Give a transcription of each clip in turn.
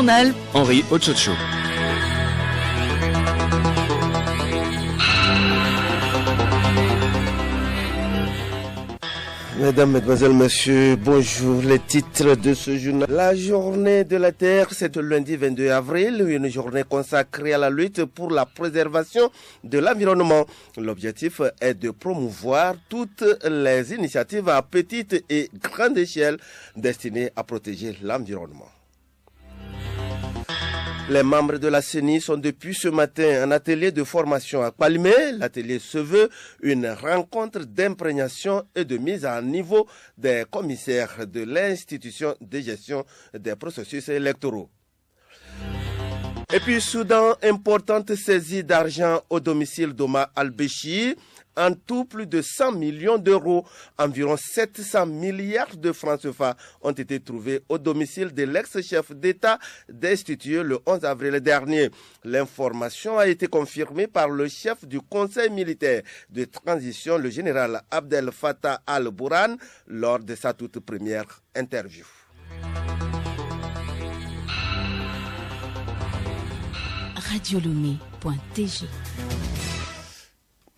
journal, Henri Ochocho. Mesdames, Mesdemoiselles, Messieurs, bonjour. Les titres de ce journal. La journée de la Terre, c'est le lundi 22 avril, une journée consacrée à la lutte pour la préservation de l'environnement. L'objectif est de promouvoir toutes les initiatives à petite et grande échelle destinées à protéger l'environnement. Les membres de la CENI sont depuis ce matin en atelier de formation à Palimé. L'atelier se veut une rencontre d'imprégnation et de mise à niveau des commissaires de l'institution de gestion des processus électoraux. Et puis, Soudan, importante saisie d'argent au domicile d'Omar al-Béchir. En tout, plus de 100 millions d'euros, environ 700 milliards de francs CFA ont été trouvés au domicile de l'ex-chef d'État destitué le 11 avril dernier. L'information a été confirmée par le chef du Conseil militaire de transition, le général Abdel Fattah al-Burhan, lors de sa toute première interview. radiolomé.tg.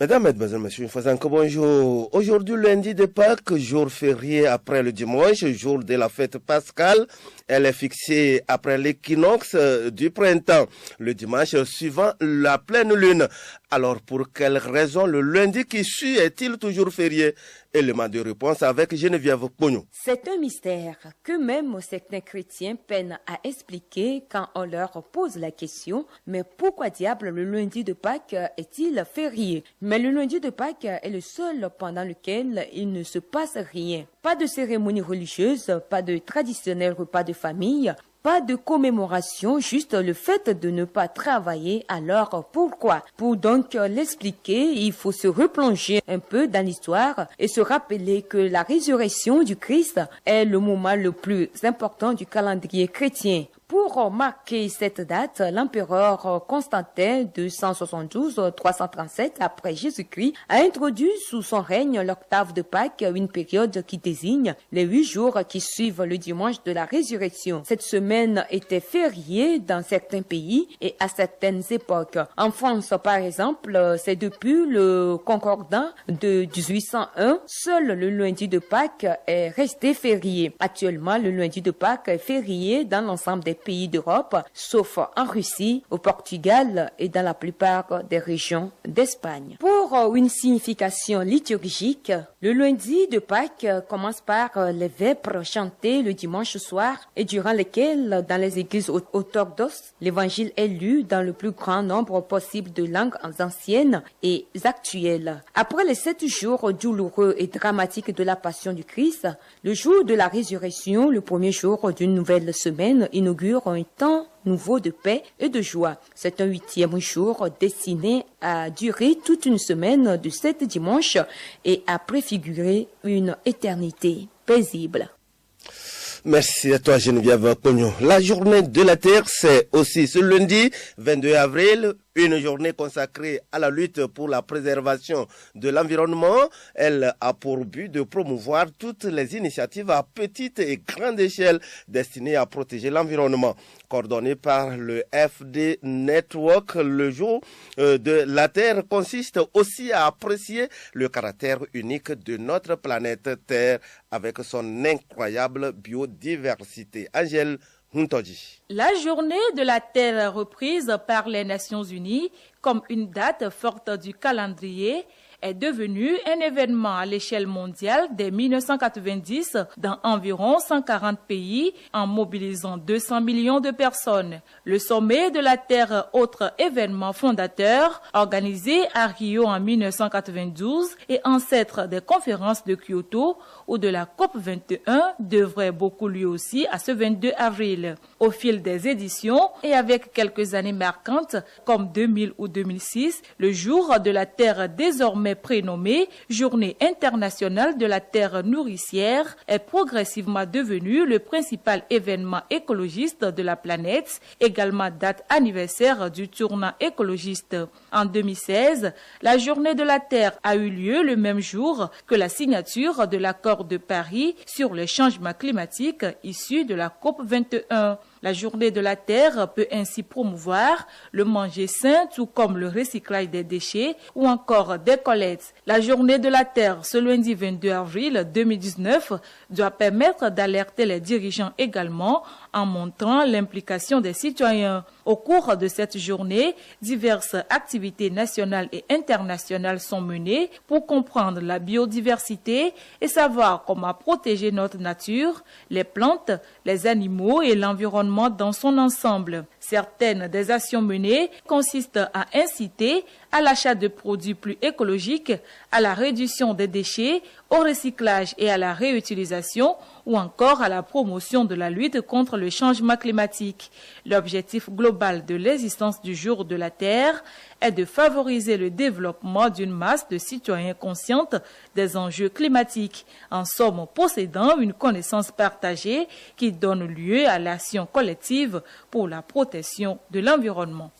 Mesdames, Mesdemoiselles, Messieurs, une fois encore bonjour. Aujourd'hui, lundi de Pâques, jour férié après le dimanche, jour de la fête pascale. Elle est fixée après l'équinoxe du printemps, le dimanche suivant la pleine lune. Alors, pour quelle raison le lundi qui suit est-il toujours férié? Élément de réponse avec Geneviève Pognon. C'est un mystère que même certains chrétiens peinent à expliquer quand on leur pose la question. Mais pourquoi diable le lundi de Pâques est-il férié? Mais le lundi de Pâques est le seul pendant lequel il ne se passe rien. Pas de cérémonie religieuse, pas de traditionnel repas de famille, pas de commémoration, juste le fait de ne pas travailler. Alors pourquoi? Pour donc l'expliquer, il faut se replonger un peu dans l'histoire et se rappeler que la résurrection du Christ est le moment le plus important du calendrier chrétien. Pour marquer cette date, l'empereur Constantin 272-337 après Jésus-Christ a introduit sous son règne l'octave de Pâques, une période qui désigne les 8 jours qui suivent le dimanche de la résurrection. Cette semaine était fériée dans certains pays et à certaines époques. En France, par exemple, c'est depuis le Concordat de 1801, seul le lundi de Pâques est resté férié. Actuellement, le lundi de Pâques est férié dans l'ensemble des pays d'Europe, sauf en Russie, au Portugal et dans la plupart des régions d'Espagne. Pour une signification liturgique, le lundi de Pâques commence par les vêpres chantés le dimanche soir et durant lesquels, dans les églises orthodoxes, l'évangile est lu dans le plus grand nombre possible de langues anciennes et actuelles. Après les 7 jours douloureux et dramatiques de la passion du Christ, le jour de la résurrection, le premier jour d'une nouvelle semaine, inaugure un temps nouveau de paix et de joie. C'est un 8e jour destiné à durer toute une semaine de 7 dimanches et à préfigurer une éternité paisible. Merci à toi Geneviève Pognon. La journée de la Terre, c'est aussi ce lundi 22 avril, une journée consacrée à la lutte pour la préservation de l'environnement. Elle a pour but de promouvoir toutes les initiatives à petite et grande échelle destinées à protéger l'environnement. Coordonné par le FD Network, le jour de la Terre consiste aussi à apprécier le caractère unique de notre planète Terre avec son incroyable biodiversité. Angèle Huntoji. La journée de la Terre reprise par les Nations Unies comme une date forte du calendrier est devenue un événement à l'échelle mondiale dès 1990 dans environ 140 pays en mobilisant 200 millions de personnes. Le sommet de la Terre, autre événement fondateur, organisé à Rio en 1992 et ancêtre des conférences de Kyoto ou de la COP 21, devrait beaucoup lui aussi à ce 22 avril. Au fil des éditions et avec quelques années marquantes comme 2000 ou 2006, le jour de la Terre désormais prénommée Journée internationale de la terre nourricière est progressivement devenu le principal événement écologiste de la planète, également date anniversaire du tournant écologiste. En 2016, la Journée de la Terre a eu lieu le même jour que la signature de l'accord de Paris sur le changement climatique issu de la COP 21. La journée de la terre peut ainsi promouvoir le manger sain, tout comme le recyclage des déchets ou encore des collectes. La journée de la terre, ce lundi 22 avril 2019, doit permettre d'alerter les dirigeants également en montrant l'implication des citoyens. Au cours de cette journée, diverses activités nationales et internationales sont menées pour comprendre la biodiversité et savoir comment protéger notre nature, les plantes, les animaux et l'environnement dans son ensemble. Certaines des actions menées consistent à inciter à l'achat de produits plus écologiques, à la réduction des déchets, au recyclage et à la réutilisation, ou encore à la promotion de la lutte contre le changement climatique. L'objectif global de l'existence du jour de la Terre est de favoriser le développement d'une masse de citoyens conscientes des enjeux climatiques, en somme possédant une connaissance partagée qui donne lieu à l'action collective pour la protection de l'environnement.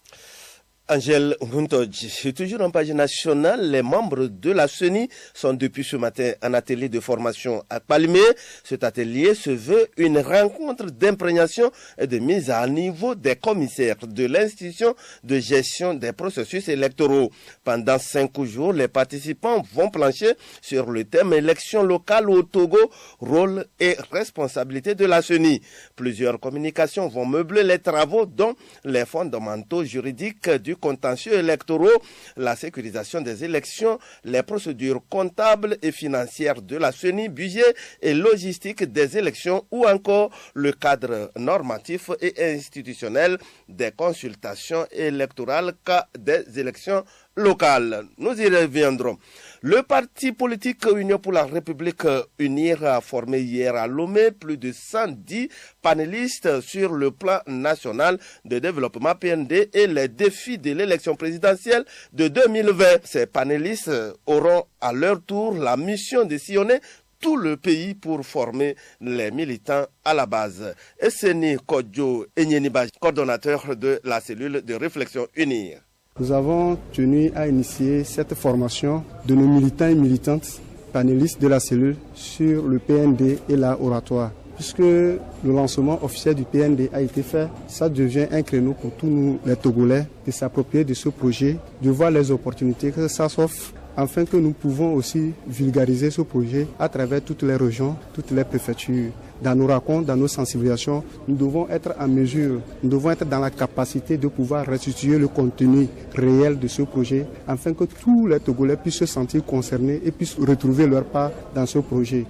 Angèle Muntodji, toujours en page nationale, les membres de la CENI sont depuis ce matin en atelier de formation à Palimé. Cet atelier se veut une rencontre d'imprégnation et de mise à niveau des commissaires de l'institution de gestion des processus électoraux. Pendant 5 jours, les participants vont plancher sur le thème élections locales au Togo, rôle et responsabilité de la CENI. Plusieurs communications vont meubler les travaux, dont les fondamentaux juridiques du contentieux électoraux, la sécurisation des élections, les procédures comptables et financières de la CENI, budget et logistique des élections ou encore le cadre normatif et institutionnel des consultations électorales cas des élections locales. Nous y reviendrons. Le parti politique Union pour la République UNIR a formé hier à Lomé plus de 110 panélistes sur le plan national de développement PND et les défis de l'élection présidentielle de 2020. Ces panélistes auront à leur tour la mission de sillonner tout le pays pour former les militants à la base. Esseni Kodjo Enyeniba, coordonnateur de la cellule de réflexion UNIR. Nous avons tenu à initier cette formation de nos militants et militantes panélistes de la cellule sur le PND et l'art oratoire. Puisque le lancement officiel du PND a été fait, ça devient un créneau pour tous nous, les Togolais, de s'approprier de ce projet, de voir les opportunités que ça s'offre, afin que nous pouvons aussi vulgariser ce projet à travers toutes les régions, toutes les préfectures. Dans nos racontes, dans nos sensibilisations, nous devons être en mesure, nous devons être dans la capacité de pouvoir restituer le contenu réel de ce projet, afin que tous les Togolais puissent se sentir concernés et puissent retrouver leur part dans ce projet.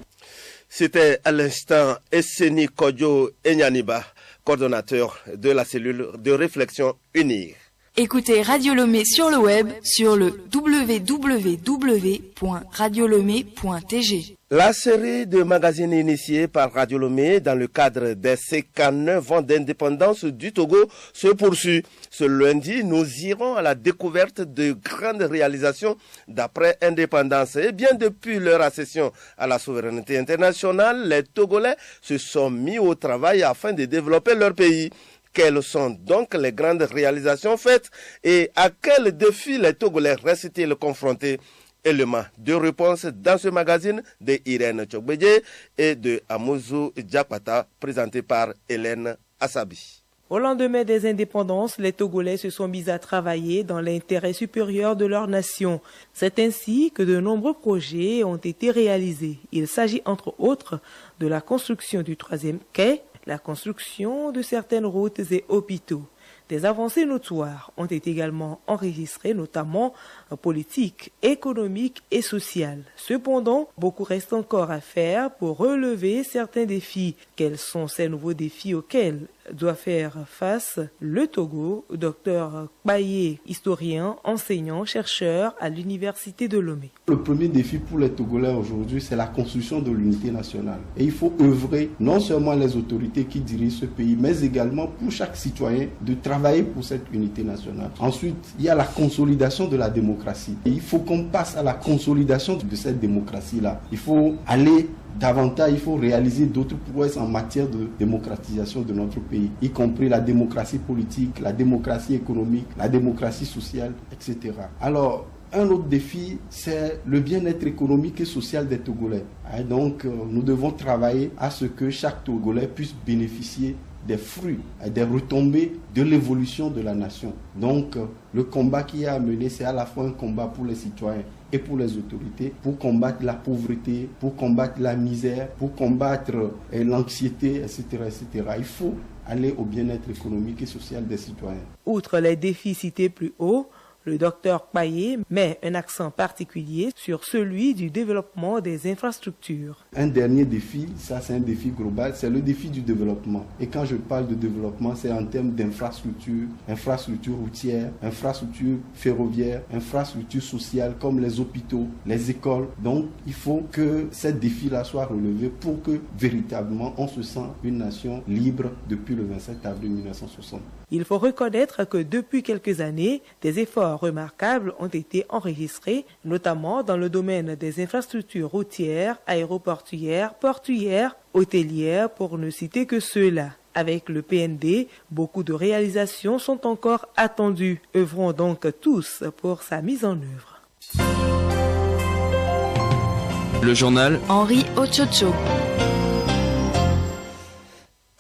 C'était à l'instant Esseni Kodjo Enyaniba, coordonnateur de la cellule de réflexion UNIR. Écoutez Radio Lomé sur le web sur le www.radiolomé.tg. La série de magazines initiée par Radio Lomé dans le cadre des 59 ans d'indépendance du Togo se poursuit. Ce lundi, nous irons à la découverte de grandes réalisations d'après indépendance. Et bien depuis leur accession à la souveraineté internationale, les Togolais se sont mis au travail afin de développer leur pays. Quelles sont donc les grandes réalisations faites et à quels défis les Togolais restent-ils confrontés? Éléments de réponse dans ce magazine de Irène Tchokbedje et de Amouzou Djakpata, présenté par Hélène Assabi. Au lendemain des indépendances, les Togolais se sont mis à travailler dans l'intérêt supérieur de leur nation. C'est ainsi que de nombreux projets ont été réalisés. Il s'agit entre autres de la construction du 3e quai, la construction de certaines routes et hôpitaux. Des avancées notoires ont été également enregistrées, notamment en politique, économique et sociale. Cependant, beaucoup reste encore à faire pour relever certains défis. Quels sont ces nouveaux défis auxquels doit faire face le Togo? Dr Baye, historien, enseignant, chercheur à l'université de Lomé. Le premier défi pour les Togolais aujourd'hui, c'est la construction de l'unité nationale. Et il faut œuvrer non seulement les autorités qui dirigent ce pays, mais également pour chaque citoyen de travailler pour cette unité nationale. Ensuite, il y a la consolidation de la démocratie. Et il faut qu'on passe à la consolidation de cette démocratie-là. Il faut aller davantage, il faut réaliser d'autres prouesses en matière de démocratisation de notre pays, y compris la démocratie politique, la démocratie économique, la démocratie sociale, etc. Alors, Un autre défi, c'est le bien-être économique et social des Togolais. Et donc, nous devons travailler à ce que chaque Togolais puisse bénéficier des fruits et des retombées de l'évolution de la nation. Donc, le combat qui est à mener, c'est à la fois un combat pour les citoyens et pour les autorités, pour combattre la pauvreté, pour combattre la misère, pour combattre l'anxiété, etc., etc. Il faut aller au bien-être économique et social des citoyens. Outre les défis cités plus haut, le docteur Payet met un accent particulier sur celui du développement des infrastructures. Un dernier défi, ça c'est un défi global, c'est le défi du développement. Et quand je parle de développement, c'est en termes d'infrastructures, infrastructures routières, infrastructures ferroviaires, infrastructures sociales comme les hôpitaux, les écoles. Donc il faut que ces défis-là soient relevés pour que véritablement on se sente une nation libre depuis le 27 avril 1960. Il faut reconnaître que depuis quelques années, des efforts remarquables ont été enregistrés, notamment dans le domaine des infrastructures routières, aéroportuaires, portuaires, hôtelières, pour ne citer que ceux-là. Avec le PND, beaucoup de réalisations sont encore attendues. Œuvrons donc tous pour sa mise en œuvre. Le journal Henri Ochocho.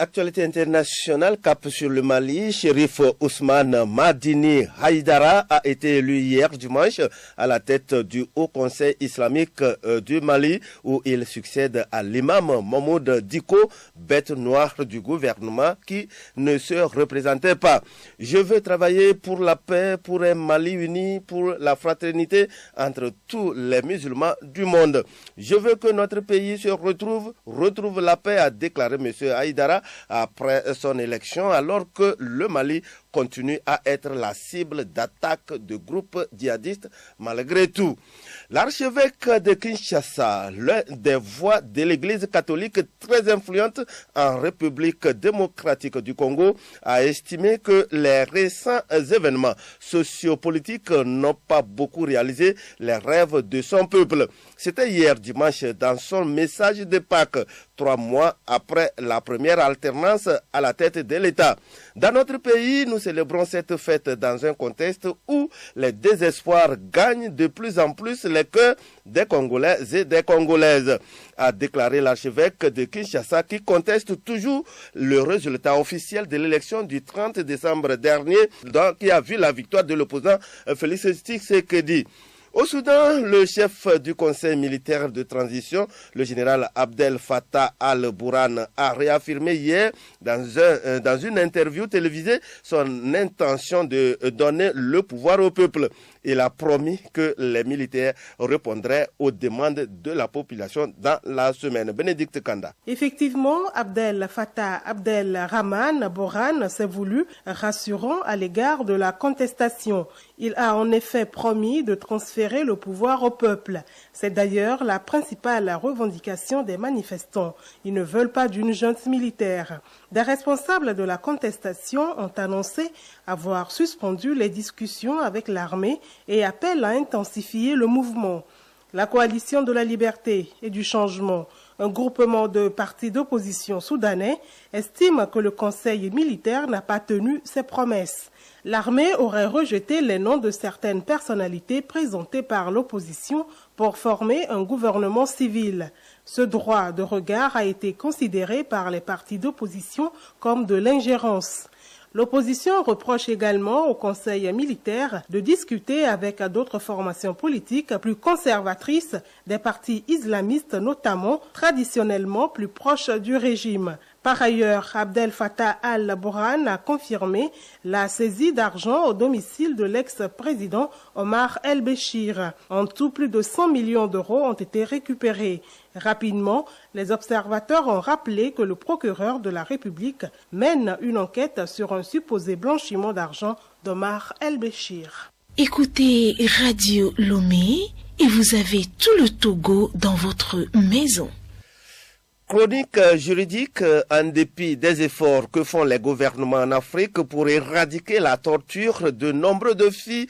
Actualité internationale, cap sur le Mali, Chérif Ousmane Madini Haïdara a été élu hier dimanche à la tête du Haut Conseil islamique du Mali, où il succède à l'imam Mahmoud Diko, bête noire du gouvernement qui ne se représentait pas. Je veux travailler pour la paix, pour un Mali uni, pour la fraternité entre tous les musulmans du monde. Je veux que notre pays se retrouve la paix, a déclaré M. Haïdara après son élection, alors que le Mali continue à être la cible d'attaques de groupes djihadistes malgré tout. L'archevêque de Kinshasa, l'un des voix de l'Église catholique très influente en République démocratique du Congo, a estimé que les récents événements sociopolitiques n'ont pas beaucoup réalisé les rêves de son peuple. C'était hier dimanche dans son message de Pâques, 3 mois après la première alternance à la tête de l'État. Dans notre pays, nous célébrons cette fête dans un contexte où les désespoirs gagnent de plus en plus les cœurs des Congolais et des Congolaises, a déclaré l'archevêque de Kinshasa, qui conteste toujours le résultat officiel de l'élection du 30 décembre dernier, qui a vu la victoire de l'opposant Félix Tshisekedi. Au Soudan, le chef du conseil militaire de transition, le général Abdel Fattah al-Burhan, a réaffirmé hier dans une interview télévisée son intention de donner le pouvoir au peuple. Il a promis que les militaires répondraient aux demandes de la population dans la semaine. Bénédicte Kanda. Effectivement, Abdel Fattah Abdelrahman Burhan s'est voulu rassurant à l'égard de la contestation. Il a en effet promis de transférer le pouvoir au peuple. C'est d'ailleurs la principale revendication des manifestants. Ils ne veulent pas d'une junte militaire. Des responsables de la contestation ont annoncé avoir suspendu les discussions avec l'armée et appellent à intensifier le mouvement. La coalition de la liberté et du changement, un groupement de partis d'opposition soudanais, estime que le conseil militaire n'a pas tenu ses promesses. L'armée aurait rejeté les noms de certaines personnalités présentées par l'opposition pour former un gouvernement civil. Ce droit de regard a été considéré par les partis d'opposition comme de l'ingérence. L'opposition reproche également au conseil militaire de discuter avec d'autres formations politiques plus conservatrices, des partis islamistes notamment, traditionnellement plus proches du régime. Par ailleurs, Abdel Fattah al-Burhan a confirmé la saisie d'argent au domicile de l'ex-président Omar el-Béchir. En tout, plus de 100 millions d'euros ont été récupérés. Rapidement, les observateurs ont rappelé que le procureur de la République mène une enquête sur un supposé blanchiment d'argent d'Omar el-Béchir. Écoutez Radio Lomé et vous avez tout le Togo dans votre maison. Chronique juridique, en dépit des efforts que font les gouvernements en Afrique pour éradiquer la torture, de nombreux défis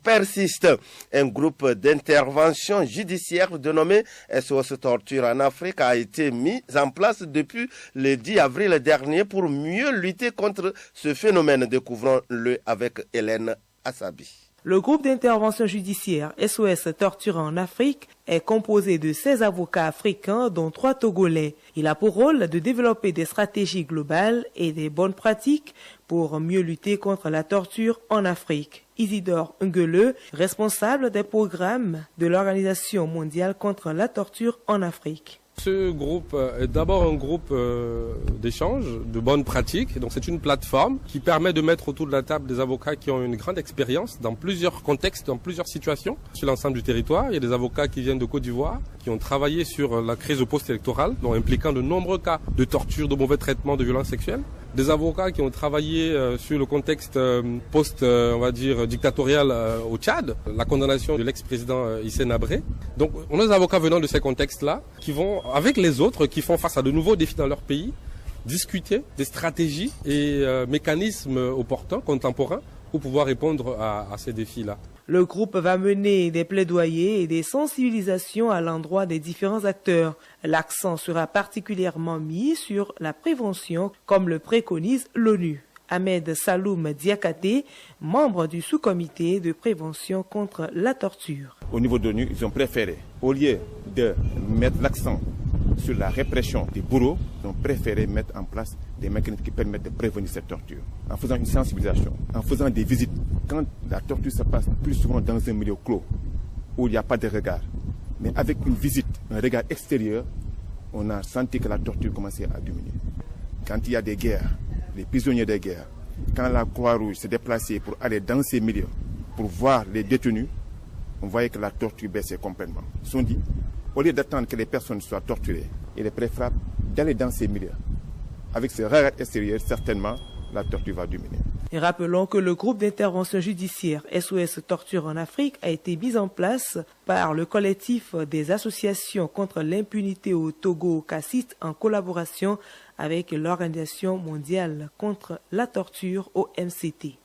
persistent. Un groupe d'intervention judiciaire dénommé SOS Torture en Afrique a été mis en place depuis le 10 avril dernier pour mieux lutter contre ce phénomène. Découvrons-le avec Hélène Assabi. Le groupe d'intervention judiciaire SOS Torture en Afrique est composé de 16 avocats africains, dont 3 Togolais. Il a pour rôle de développer des stratégies globales et des bonnes pratiques pour mieux lutter contre la torture en Afrique. Isidore Nguele, responsable des programmes de l'Organisation mondiale contre la torture en Afrique. Ce groupe est d'abord un groupe d'échange, de bonnes pratiques. Donc c'est une plateforme qui permet de mettre autour de la table des avocats qui ont une grande expérience dans plusieurs contextes, dans plusieurs situations sur l'ensemble du territoire. Il y a des avocats qui viennent de Côte d'Ivoire, qui ont travaillé sur la crise post-électorale, donc impliquant de nombreux cas de torture, de mauvais traitements, de violences sexuelles. Des avocats qui ont travaillé sur le contexte on va dire, dictatorial au Tchad, la condamnation de l'ex-président Hissène Habré. Donc on a des avocats venant de ces contextes-là qui vont, avec les autres, qui font face à de nouveaux défis dans leur pays, discuter des stratégies et mécanismes opportuns, contemporains, pour pouvoir répondre à ces défis-là. Le groupe va mener des plaidoyers et des sensibilisations à l'endroit des différents acteurs. L'accent sera particulièrement mis sur la prévention, comme le préconise l'ONU. Ahmed Saloum Diakate, membre du sous-comité de prévention contre la torture. Au niveau de l'ONU, ils ont préféré, au lieu de mettre l'accent sur la répression des bourreaux, ils ont préféré mettre en place des mécanismes qui permettent de prévenir cette torture. En faisant une sensibilisation, en faisant des visites. Quand la torture se passe plus souvent dans un milieu clos, où il n'y a pas de regard, mais avec une visite, un regard extérieur, on a senti que la torture commençait à diminuer. Quand il y a des guerres, les prisonniers de guerre, quand la Croix-Rouge s'est déplacée pour aller dans ces milieux, pour voir les détenus, on voyait que la torture baissait complètement. Ils se sont dit, au lieu d'attendre que les personnes soient torturées, il est préférable d'aller dans ces milieux. Avec ce regard extérieur, certainement, la torture va diminuer. Et rappelons que le groupe d'intervention judiciaire SOS Torture en Afrique a été mis en place par le collectif des associations contre l'impunité au Togo, CACIT, en collaboration avec l'Organisation mondiale contre la torture, OMCT.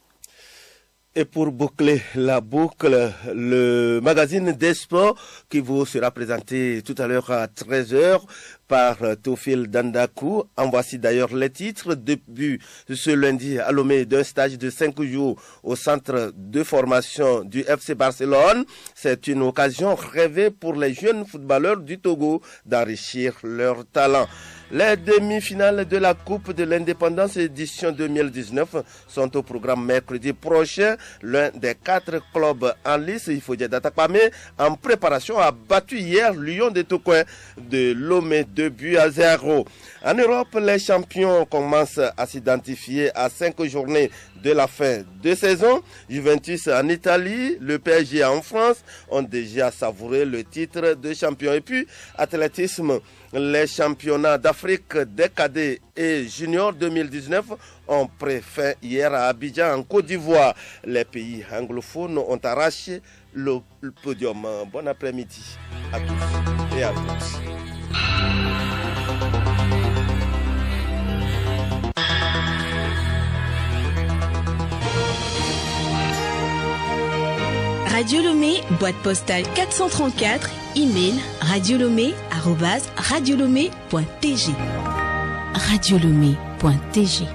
Et pour boucler la boucle, le magazine des sports qui vous sera présenté tout à l'heure à 13h par Théophile Dandakou. En voici d'ailleurs les titres. Début ce lundi à Lomé d'un stage de 5 jours au centre de formation du FC Barcelone. C'est une occasion rêvée pour les jeunes footballeurs du Togo d'enrichir leur talent. Les demi-finales de la Coupe de l'Indépendance édition 2019 sont au programme mercredi prochain. L'un des 4 clubs en lice, Ifodja d'Atakpame, en préparation, a battu hier Lyon de Tokoin de Lomé 2-0. En Europe, les champions commencent à s'identifier à 5 journées de la fin de saison. Juventus en Italie, le PSG en France ont déjà savouré le titre de champion. Et puis, athlétisme, les championnats d'Afrique des cadets et juniors 2019 ont pris fin hier à Abidjan en Côte d'Ivoire. Les pays anglophones ont arraché le podium. Bon après-midi à tous et à toutes. Radio Lomé, boîte postale 434, email radiolomé@radiolomé.tg. radiolomé.tg